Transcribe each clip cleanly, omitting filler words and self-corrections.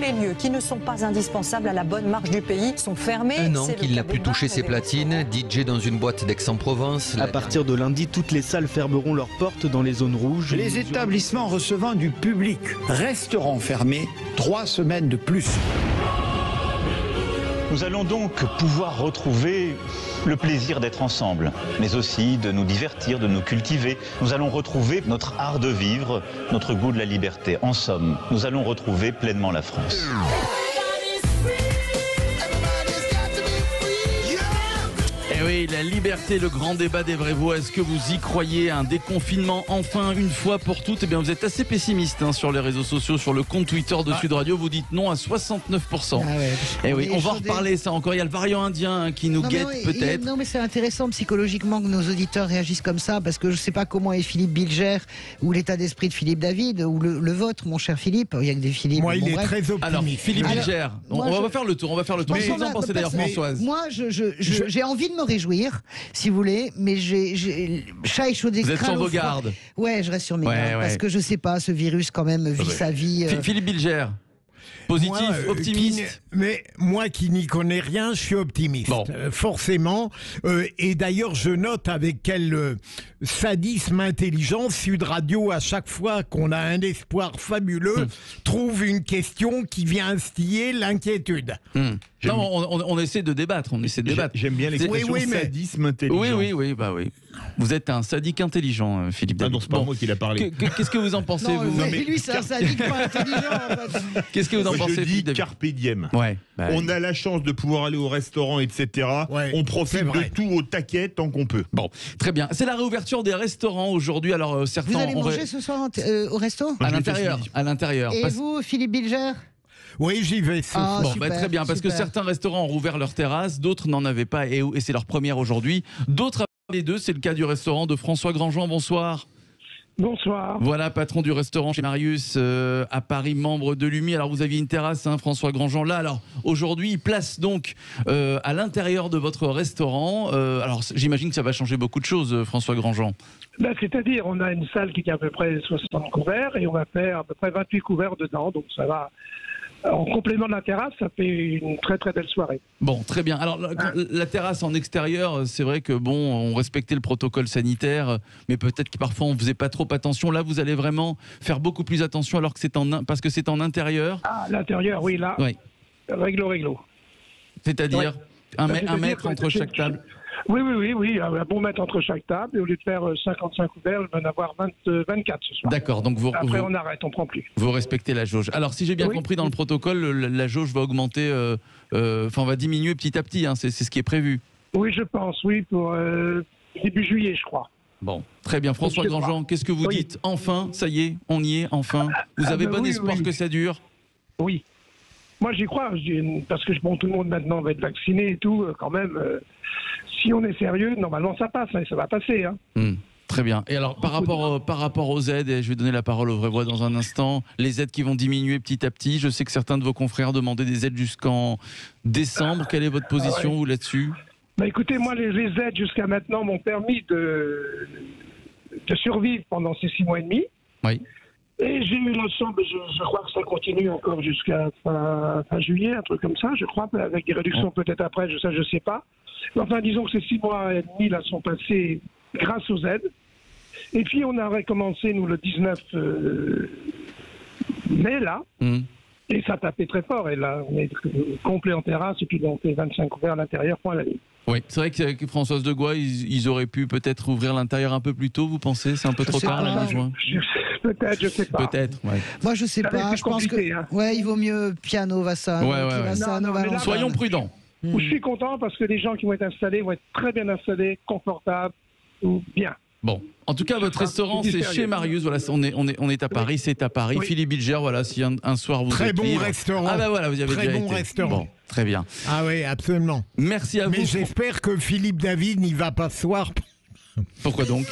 les lieux qui ne sont pas indispensables à la bonne marche du pays sont fermés. Un an qu'il n'a plus touché ses platines, DJ dans une boîte d'Aix-en-Provence. À partir de lundi, toutes les salles fermeront leurs portes dans les zones rouges. Les établissements recevant du public resteront fermés 3 semaines de plus. Nous allons donc pouvoir retrouver le plaisir d'être ensemble, mais aussi de nous divertir, de nous cultiver. Nous allons retrouver notre art de vivre, notre goût de la liberté. En somme, nous allons retrouver pleinement la France. Eh oui, la liberté, le grand débat des vraies voix. Est-ce que vous y croyez? Un déconfinement enfin une fois pour toutes? Eh bien, vous êtes assez pessimiste sur les réseaux sociaux, sur le compte Twitter de Sud Radio. Vous dites non à 69%. Ah ouais. Eh oui, on va en reparler ça encore. Il y a le variant indien qui nous guette peut-être. Non mais c'est intéressant psychologiquement que nos auditeurs réagissent comme ça, parce que je ne sais pas comment est Philippe Bilger ou l'état d'esprit de Philippe David ou le vôtre, mon cher Philippe. Il y a que des Philippe. Moi, il est très optimiste. Alors, Philippe Bilger, on va faire le tour. Qu'est-ce que vous en pensez d'ailleurs, Françoise? Moi, j'ai envie de me réjouir, si vous voulez, mais j'ai chat et chaud d'extrême. Vous êtes sur vos gardes. Ouais, je reste sur mes gardes, parce que je sais pas, ce virus quand même vit sa vie. Philippe Bilger, positif, optimiste. Mais moi qui n'y connais rien, je suis optimiste, bon. Forcément. Et d'ailleurs, je note avec quel sadisme intelligent Sud Radio, à chaque fois qu'on a un espoir fabuleux, trouve une question qui vient instiller l'inquiétude. Non, on essaie de débattre. J'aime bien l'expression sadisme intelligent. Oui. Vous êtes un sadique intelligent, Philippe David. Ah non, c'est pas moi qui l'a parlé. Qu'est-ce que vous en pensez, vous? Non, mais lui, c'est un sadique pas intelligent. En fait. Qu'est-ce que vous en pensez, Je dis Philippe David? carpe diem. Ouais, on a la chance de pouvoir aller au restaurant, etc. Ouais, on profite de tout au taquet tant qu'on peut. Bon, très bien. C'est la réouverture des restaurants aujourd'hui. Alors certains. Vous allez manger ce soir au resto? À l'intérieur. Et vous, Philippe Bilger? Oui, j'y vais. Très bien, parce que certains restaurants ont rouvert leurs terrasses, d'autres n'en avaient pas, et c'est leur première aujourd'hui. D'autres, les deux, c'est le cas du restaurant de François Grandjean. Bonsoir. Bonsoir. Voilà, patron du restaurant chez Marius à Paris, membre de l'UMI. Alors vous aviez une terrasse, François Grandjean. Là, alors aujourd'hui, il place donc à l'intérieur de votre restaurant. Alors j'imagine que ça va changer beaucoup de choses, François Grandjean. C'est-à-dire, on a une salle qui a à peu près 60 couverts et on va faire à peu près 28 couverts dedans. Donc ça va. En complément de la terrasse, ça fait une très très belle soirée. Bon, très bien. Alors la terrasse en extérieur, c'est vrai que on respectait le protocole sanitaire, mais peut-être que parfois on faisait pas trop attention. Là, vous allez vraiment faire beaucoup plus attention alors que parce que c'est en intérieur. Ah, l'intérieur, oui, là. Oui. Réglo. C'est-à-dire un mètre entre chaque table. Oui, un bon mètre entre chaque table, et au lieu de faire 55 couverts, on va en avoir 24 ce soir. D'accord, donc après on arrête, on prend plus. Vous respectez la jauge. Alors si j'ai bien compris dans le protocole, la jauge va augmenter, on va diminuer petit à petit, c'est ce qui est prévu. Oui, je pense, pour début juillet, je crois. Bon, très bien. François Grandjean, qu'est-ce que vous dites? Enfin, ça y est, on y est, enfin. Vous avez bon espoir que ça dure? Oui. Moi, j'y crois, parce que tout le monde maintenant va être vacciné et tout, quand même. Si on est sérieux, normalement ça passe, ça va passer. Très bien. Et alors, par rapport aux aides, et je vais donner la parole aux vraies voix dans un instant, les aides qui vont diminuer petit à petit, je sais que certains de vos confrères demandaient des aides jusqu'en décembre. Quelle est votre position, vous, là-dessus? Écoutez, moi, les aides jusqu'à maintenant m'ont permis de survivre pendant ces 6 mois et demi. Oui. Et j'ai eu la chance, je crois que ça continue encore jusqu'à fin juillet, un truc comme ça, je crois, avec des réductions peut-être après, je sais pas. Enfin, disons que ces 6 mois et demi là sont passés grâce aux aides. Et puis on a recommencé, nous, le 19 mai, là. Et ça tapait très fort. Et là, on est complet en terrasse, et puis on fait 25 couverts à l'intérieur, point à la ligne. Oui, c'est vrai que Françoise de Gois, ils auraient pu peut-être ouvrir l'intérieur un peu plus tôt, vous pensez? C'est un peu trop tard, là, juin? Peut-être, je sais pas. Peut-être, ouais. Moi, je sais pas. Je pense que il vaut mieux piano, Vassano. Soyons prudents. Je suis content parce que les gens qui vont être installés vont être très bien installés, confortables, ou bien. Bon, en tout cas, votre restaurant, c'est chez Marius. Voilà, on est à Paris, c'est à Paris. Oui. Philippe Bilger, voilà, si un soir vous très bon restaurant. Ah ben voilà, vous y avez très déjà bon été. Restaurant. Bon, très bien. Ah oui, absolument. Merci à vous. Mais j'espère que Philippe David n'y va pas ce soir. Pourquoi donc?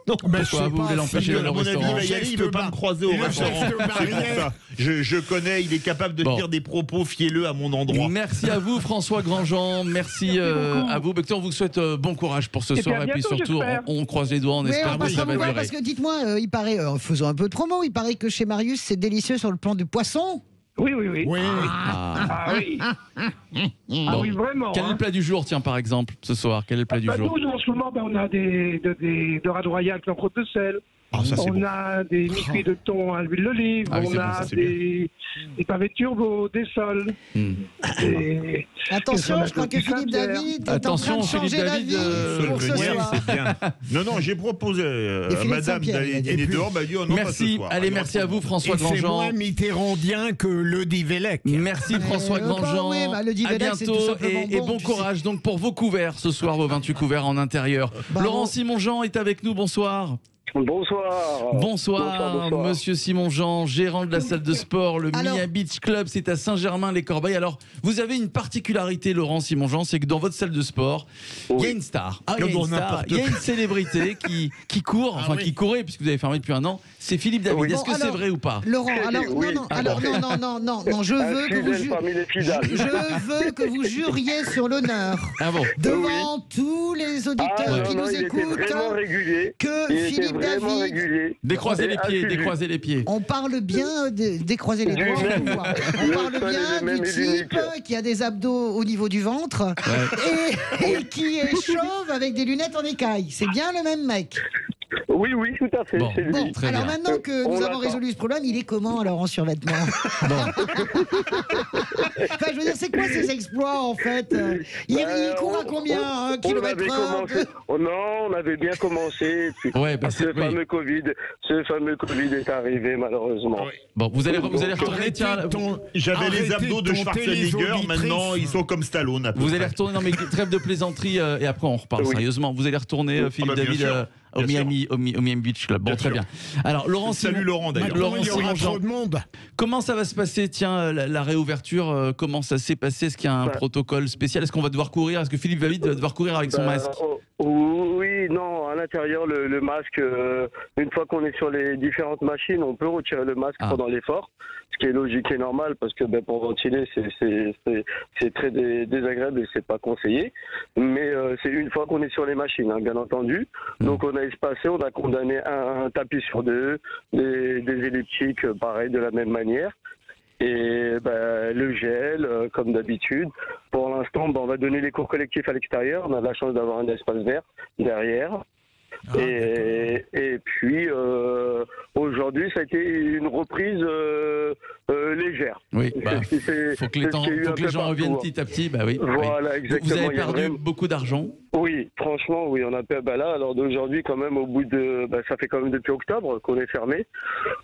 Non, pourquoi vous voulez l'empêcher d'aller au restaurant? Il ne veut pas me croiser au restaurant. Je connais, il est capable de dire des propos fielleux à mon endroit. Merci à vous, François Grandjean. Merci à vous. On vous souhaite bon courage pour ce soir. Et puis surtout, on croise les doigts, on espère que ça va durer. Parce que dites-moi, il paraît, faisons un peu de promo, il paraît que chez Marius, c'est délicieux sur le plan du poisson. Oui, oui, oui. Oui. Ah oui. Bon. Oui, vraiment. Quel est le plat du jour, tiens, par exemple, ce soir? Quel est le plat du jour? Nous, en ce moment, on a des dorades royales avec l'encre de sel. Ça, c'est On bon. a des mi-cuits de thon à l'huile d'olive. Ah oui, c'est on bon, a ça, c'est des pavés turbo, des sols. Et- Attention, et je crois que du Philippe Saint-Pierre. David est Attention, en train de Philippe changer David, d'avis pour ce Venir, soir. c'est bien. Non, j'ai proposé Et à Philippe madame Saint-Pierre, d'aller il a dit. dîner dehors, bah dit oh non, pas ce Merci, soir. allez, Alors, merci à vous, François Et c'est Grandjean. moins mitterrandien que le Divellec. Merci François Grandjean. oui, bah, le à Divellec, c'est tout bientôt simplement et bon, bon tu sais. courage donc pour vos couverts ce soir, vos 28 couverts en intérieur. Bravo. Laurent Simon-Jean est avec nous, bonsoir. Bonsoir. Bonsoir, monsieur Simon-Jean, gérant de la salle de sport, le Alors- Mia Beach Club, c'est à Saint-Germain-les-Corbeilles. Alors, vous avez une particularité, Laurent Simon-Jean, c'est que dans votre salle de sport, il y a une star. Il y a Comme une dans star, n'importe il y a une célébrité qui court, enfin qui courait, puisque vous avez fermé depuis un an, c'est Philippe David. Oui. Est-ce Bon, que c'est alors, vrai ou pas? Laurent, alors Oui. non, je veux que vous Fidèle parmi les fidèles. je veux que vous juriez sur l'honneur Ah bon? devant tous les auditeurs qui nous il était écoutent vraiment régulier. que Il était Philippe vraiment David, régulier. Décroisez Et les pieds, assidu. décroisez les pieds. on parle bien décroiser les Du doigts, même. on parle Le seul bien et le même du et type l'unique. qui a des abdos au niveau du ventre et qui est chauve avec des lunettes en écaille. C'est bien le même mec. Oui, tout à fait. Bon. C'est lui. Bon, Très alors bien. maintenant que On nous avons l'attend. résolu ce problème, il est comment alors en survêtement? Enfin, je veux dire, c'est quoi ses exploits en fait? Il court à combien? Un On avait kilomètre heure? commencé. Oh non, on avait bien commencé. Puis Ouais, bah, ce oui. fameux Covid est arrivé malheureusement. Bon, vous allez retourner, tiens, J'avais les Arrêtez abdos de de tenter les Schwarzenegger, auditrices. maintenant ils sont comme Stallone. à peu vous près. allez retourner, non mais trêve de plaisanterie et après on reparle Oui. sérieusement. Vous allez retourner, Oui. Philippe Ah bah, bien David, sûr. au Bien Miami, au Miami Beach Club. Bon, Bien très sûr. bien. Alors, Laurent Salut Simon- Laurent d'ailleurs. Laurent Il y aura Simon-Jean, trop de monde. comment ça va se passer? Tiens, la réouverture, comment ça s'est passé? Est-ce qu'il y a un protocole spécial? Est-ce qu'on va devoir courir? Est-ce que Philippe David va devoir courir avec son masque? Oui, non, à l'intérieur, le masque, une fois qu'on est sur les différentes machines, on peut retirer le masque pendant l'effort, ce qui est logique et normal parce que pour ventiler, c'est très désagréable et c'est pas conseillé. Mais c'est une fois qu'on est sur les machines, hein, bien entendu. Donc on a espacé, on a condamné un tapis sur deux, des elliptiques, pareil, de la même manière. Et le gel, comme d'habitude. Pour l'instant, on va donner les cours collectifs à l'extérieur. On a la chance d'avoir un espace vert derrière. Et puis, aujourd'hui, ça a été une reprise légère. Oui, bah, C'est ce qui s'est- faut que c'est les, ce qu'il y a eu faut un que les peu gens reviennent partout, hein. petit à petit. Bah oui. Voilà, oui. exactement. Vous avez Il y a perdu vraiment- beaucoup d'argent. Oui, franchement, oui, on a perdu. Là, alors d'aujourd'hui, quand même, au bout de, ça fait quand même depuis octobre qu'on est fermé.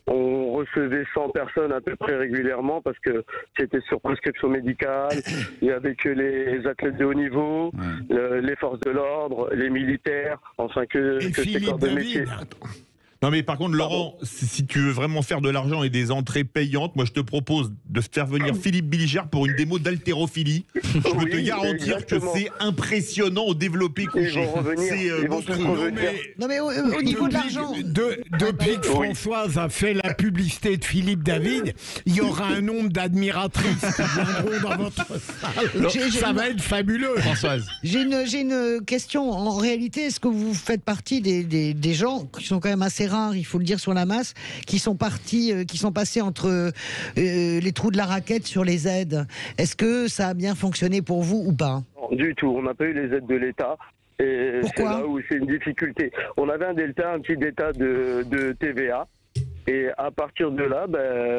On recevait 100 personnes à peu près régulièrement parce que c'était sur prescription médicale. Il y avait que les athlètes de haut niveau, les forces de l'ordre, les militaires, enfin que ces Philippe corps de David. métier. Non mais par contre Laurent, si tu veux vraiment faire de l'argent et des entrées payantes, moi je te propose de faire venir Philippe Bilger pour une démo d'haltérophilie. Je peux te Oui, garantir exactement. que c'est impressionnant au développé couché. Ils vont revenir, C'est ils vont monstrueux. tous revenir. Non mais au niveau de l'argent, Depuis que Françoise a fait la publicité de Philippe David, il y aura un nombre d'admiratrices qui viendront dans votre salle. Ça va être fabuleux. Françoise. j'ai une question. En réalité, est-ce que vous faites partie des gens qui sont quand même assez rares, il faut le dire sur la masse, qui sont passés entre les trous de la raquette sur les aides? Est-ce que ça a bien fonctionné pour vous ou pas? Non, du tout, on n'a pas eu les aides de l'État. Et c'est Pourquoi? là où c'est une difficulté. On avait un petit delta de TVA. Et à partir de là,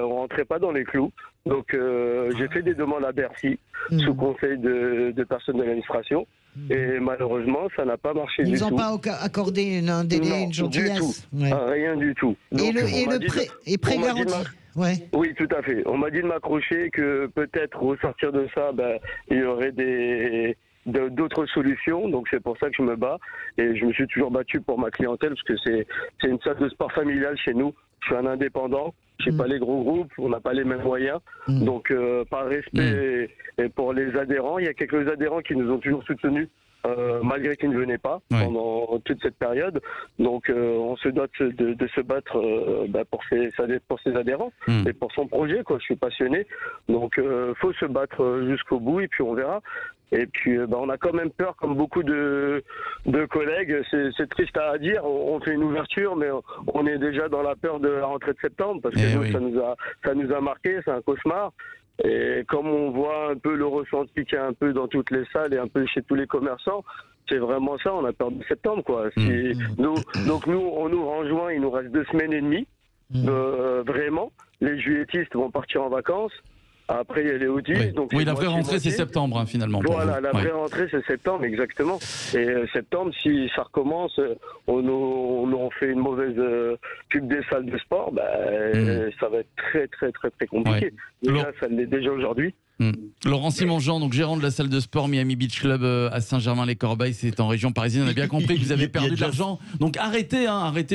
on rentrait pas dans les clous. Donc j'ai fait des demandes à Bercy, sous conseil de personnes de l'administration. Et malheureusement, ça n'a pas marché Ils du vous ont tout. pas accordé un délai, Non, une du gentillesse? tout. Ouais. Rien du tout. Et Donc, le on m'a dit prêt on m'a dit de garanti? Ouais. Oui, tout à fait. On m'a dit de m'accrocher, que peut-être au sortir de ça, il y aurait d'autres solutions. Donc c'est pour ça que je me bats. Et je me suis toujours battu pour ma clientèle, parce que c'est une salle de sport familiale chez nous. Je suis un indépendant. Je n'ai pas les gros groupes, on n'a pas les mêmes moyens. Donc, par respect et pour les adhérents, il y a quelques adhérents qui nous ont toujours soutenus, malgré qu'ils ne venaient pas pendant toute cette période. Donc, on se doit de se battre pour ses adhérents et pour son projet, quoi. Je suis passionné. Donc, faut se battre jusqu'au bout et puis on verra. Et puis, on a quand même peur, comme beaucoup de collègues. C'est triste à dire. On fait une ouverture, mais on est déjà dans la peur de la rentrée de septembre, parce que nous, ça nous a marqué. C'est un cauchemar. Et comme on voit un peu le ressenti qu'il y a un peu dans toutes les salles et un peu chez tous les commerçants, c'est vraiment ça. On a peur de septembre, quoi. Donc nous, on ouvre en juin. Il nous reste 2 semaines et demie. Vraiment. Les juilletistes vont partir en vacances. Après, il y a les autistes. Oui, oui, la vraie rentrée, c'est septembre, hein, finalement. Voilà, la vraie rentrée, c'est septembre, exactement. Et septembre, si ça recommence, on fait une mauvaise pub des salles de sport, ça va être très, très, très, très compliqué. Déjà, ça l'est déjà aujourd'hui. Laurent Simon-Jean, donc gérant de la salle de sport Miami Beach Club à Saint-Germain-les-Corbeilles, c'est en région parisienne. On a bien compris que vous avez perdu de l'argent. Donc arrêtez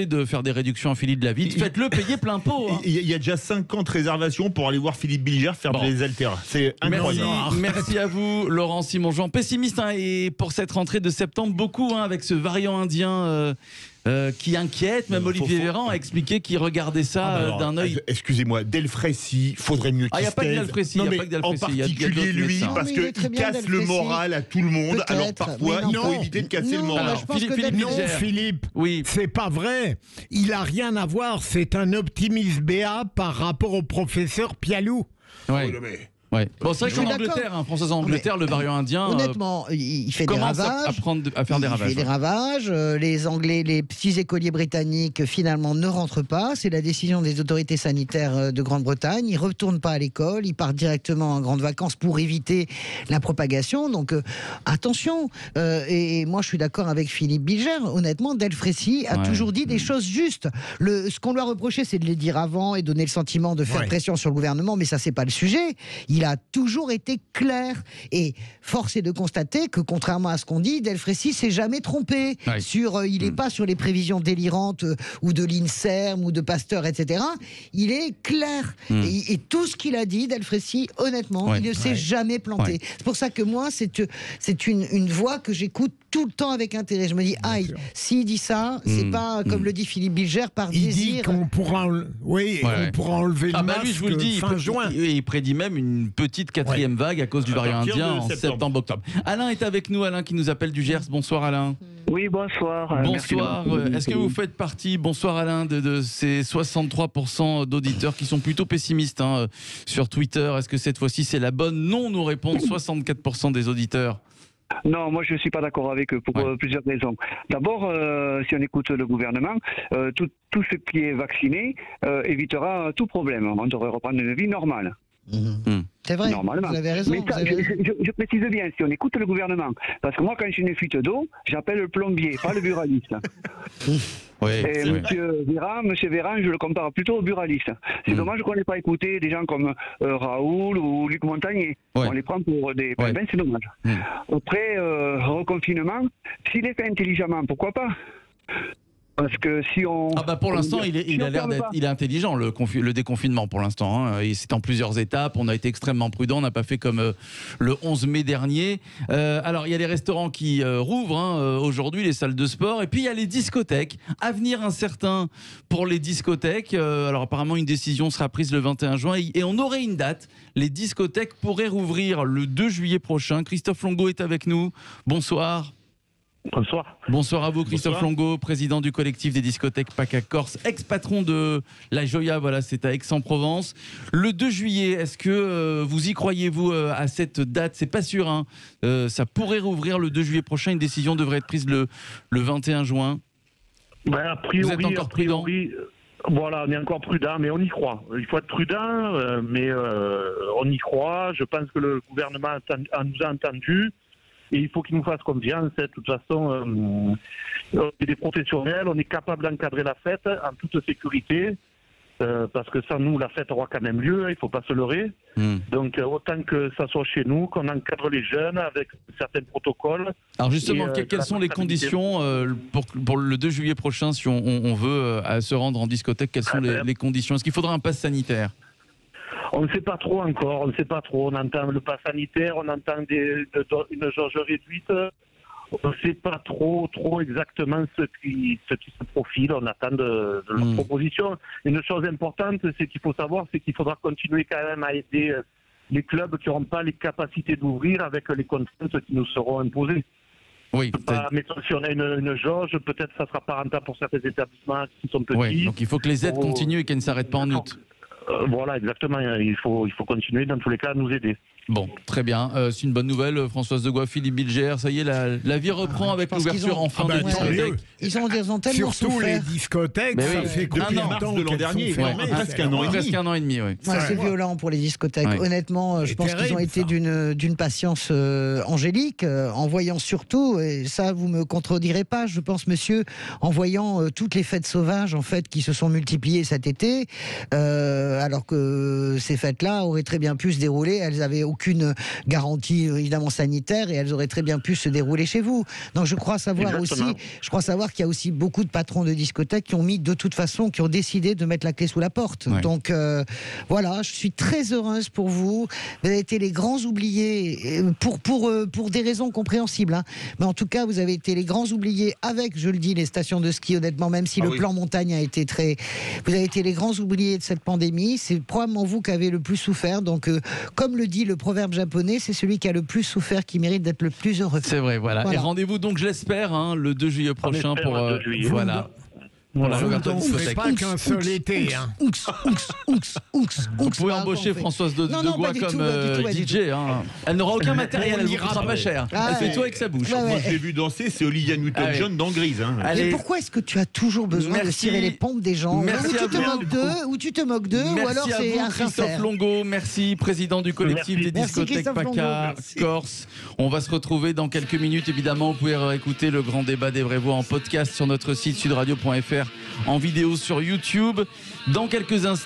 de faire des réductions à Philippe de la Vitte. Faites-le payer plein pot. Hein. Il y a déjà 50 réservations pour aller voir Philippe Bilger faire des haltères. C'est incroyable. Merci à vous, Laurent Simon-Jean. Pessimiste et pour cette rentrée de septembre, beaucoup avec ce variant indien. Qui inquiète, même Olivier Véran a expliqué qu'il regardait ça d'un œil. Excusez-moi, Delfrécy, faudrait mieux qu'il se taise. Il n'y a pas que Delfrécy. En particulier lui, parce qu'il casse le moral à tout le monde. Alors parfois, il faut éviter de casser le moral. Philippe, c'est pas vrai. Il a rien à voir. C'est un optimiste béat par rapport au professeur Pialou. Ouais. Ouais. Bon, c'est vrai qu'en Angleterre, François en Angleterre, le variant indien. Honnêtement, il fait des ravages. À faire des ravages. Il fait des ravages. Les Anglais, les petits écoliers britanniques, finalement, ne rentrent pas. C'est la décision des autorités sanitaires de Grande-Bretagne. Ils ne retournent pas à l'école. Ils partent directement en grandes vacances pour éviter la propagation. Donc, attention. Et moi, je suis d'accord avec Philippe Bilger. Honnêtement, Delfrécy a toujours dit des choses justes. Ce qu'on lui a reproché, c'est de les dire avant et donner le sentiment de faire pression sur le gouvernement. Mais ça, c'est pas le sujet. Il a toujours été clair. Et force est de constater que, contrairement à ce qu'on dit, Delfrécy s'est jamais trompé. Il n'est pas sur les prévisions délirantes ou de l'INSERM ou de Pasteur, etc. Il est clair. Et tout ce qu'il a dit, Delfrécy, honnêtement, il ne s'est jamais planté. C'est pour ça que moi, c'est une voix que j'écoute tout le temps avec intérêt. Je me dis, s'il dit ça, c'est pas, comme le dit Philippe Bilger, par désir. Il dit qu'on pourra, on pourra enlever le masque lui, je vous le dis, fin juin. Il prédit même une petite 4e vague à cause du variant indien en septembre-octobre. Alain est avec nous, Alain qui nous appelle du Gers. Bonsoir Alain. Oui, bonsoir. Bonsoir. Est-ce que vous faites partie, bonsoir Alain, de ces 63% d'auditeurs qui sont plutôt pessimistes sur Twitter? Est-ce que cette fois-ci c'est la bonne? Non, nous répondent 64% des auditeurs. Non, moi je ne suis pas d'accord avec eux pour plusieurs raisons. D'abord, si on écoute le gouvernement, tout ce qui est vacciné évitera tout problème. On devrait reprendre une vie normale. C'est vrai, normalement. Vous avez raison. Mais ça, je précise bien, si on écoute le gouvernement, parce que moi quand j'ai une fuite d'eau, j'appelle le plombier, pas le buraliste. Et Monsieur Véran, je le compare plutôt au buraliste. C'est dommage qu'on n'ait pas écouté des gens comme Raoul ou Luc Montagnier. On les prend pour des c'est dommage. Après, reconfinement, s'il est fait intelligemment, pourquoi pas? Parce que si on... pour l'instant, il a l'air d'être... Il est intelligent, le déconfinement, pour l'instant. C'est en plusieurs étapes. On a été extrêmement prudent. On n'a pas fait comme le 11 mai dernier. Alors, il y a les restaurants qui rouvrent aujourd'hui, les salles de sport. Et puis, il y a les discothèques. Avenir incertain pour les discothèques. Alors, apparemment, une décision sera prise le 21 juin. Et on aurait une date. Les discothèques pourraient rouvrir le 2 juillet prochain. Christophe Longo est avec nous. Bonsoir. Bonsoir. Bonsoir à vous, Christophe Longo, président du collectif des discothèques PACA Corse, ex-patron de la Joya, voilà, c'est à Aix-en-Provence. Le 2 juillet, est-ce que vous y croyez-vous à cette date? C'est pas sûr, ça pourrait rouvrir le 2 juillet prochain, une décision devrait être prise le 21 juin. A priori, vous êtes encore prudent? Voilà, on est encore prudent, mais on y croit. Il faut être prudent, mais on y croit. Je pense que le gouvernement nous a entendus. Et il faut qu'ils nous fassent confiance. De toute façon, on est des professionnels, on est capable d'encadrer la fête en toute sécurité. Parce que sans nous, la fête aura quand même lieu, il ne faut pas se leurrer. Donc autant que ça soit chez nous, qu'on encadre les jeunes avec certains protocoles. Alors justement, quelles sont les conditions pour le 2 juillet prochain, si on veut se rendre en discothèque, quelles sont les conditions? Est-ce qu'il faudra un pass sanitaire? On ne sait pas trop encore, on ne sait pas trop. On entend le pass sanitaire, on entend une jauge réduite. On ne sait pas trop exactement ce qui se profile. On attend de leur proposition. Une chose importante, c'est qu'il faut savoir, c'est qu'il faudra continuer quand même à aider les clubs qui n'auront pas les capacités d'ouvrir avec les contraintes qui nous seront imposées. Oui. Mettons, si on a une jauge, peut-être ça ne sera pas rentable pour certains établissements qui sont petits. Oui, donc il faut que les aides continuent et qu'elles ne s'arrêtent pas en août. Voilà, exactement. Il faut continuer dans tous les cas à nous aider. Bon, très bien. C'est une bonne nouvelle, Françoise de Gois, Philippe Bilger. Ça y est, la vie reprend avec l'ouverture enfin des discothèques. Ils ont tellement Surtout souffert. les discothèques, ça fait depuis mars de l'an dernier, presque un an et demi. Presque un an et demi, oui. C'est violent pour les discothèques. Ouais. Honnêtement, je pense qu'ils ont été d'une patience angélique, en voyant surtout, et ça vous me contredirez pas, je pense, monsieur, en voyant toutes les fêtes sauvages en fait qui se sont multipliées cet été, alors que ces fêtes-là auraient très bien pu se dérouler. Elles avaient aucune garantie évidemment sanitaire et elles auraient très bien pu se dérouler chez vous. Donc je crois savoir qu'il y a aussi beaucoup de patrons de discothèques qui ont mis de toute façon, qui ont décidé de mettre la clé sous la porte. Ouais. Donc voilà, je suis très heureuse pour vous. Vous avez été les grands oubliés pour des raisons compréhensibles, hein. Mais en tout cas vous avez été les grands oubliés avec, je le dis, les stations de ski. Honnêtement, même si le plan montagne a été vous avez été les grands oubliés de cette pandémie. C'est probablement vous qui avez le plus souffert. Donc comme le dit le proverbe japonais, c'est celui qui a le plus souffert qui mérite d'être le plus heureux. C'est vrai, voilà. Et rendez-vous donc, je l'espère, le 2 juillet prochain pour la réouverture de discothèque. Pas qu'un seul été. Vous pouvez embaucher Françoise de Gois comme DJ. Elle n'aura aucun matériel, elle ne coûtera pas cher. Elle fait tout avec sa bouche. Moi, je l'ai vu danser, c'est Olivia Newton-John dans Grise. Mais pourquoi est-ce que tu as toujours besoin de tirer les pompes des gens? Ou tu te moques d'eux, ou alors c'est un Christophe Longo, merci, président du collectif des discothèques PACA Corse. On va se retrouver dans quelques minutes. Évidemment, vous pouvez réécouter le grand débat des vraies voix en podcast sur notre site sudradio.fr, en vidéo sur YouTube. Dans quelques instants,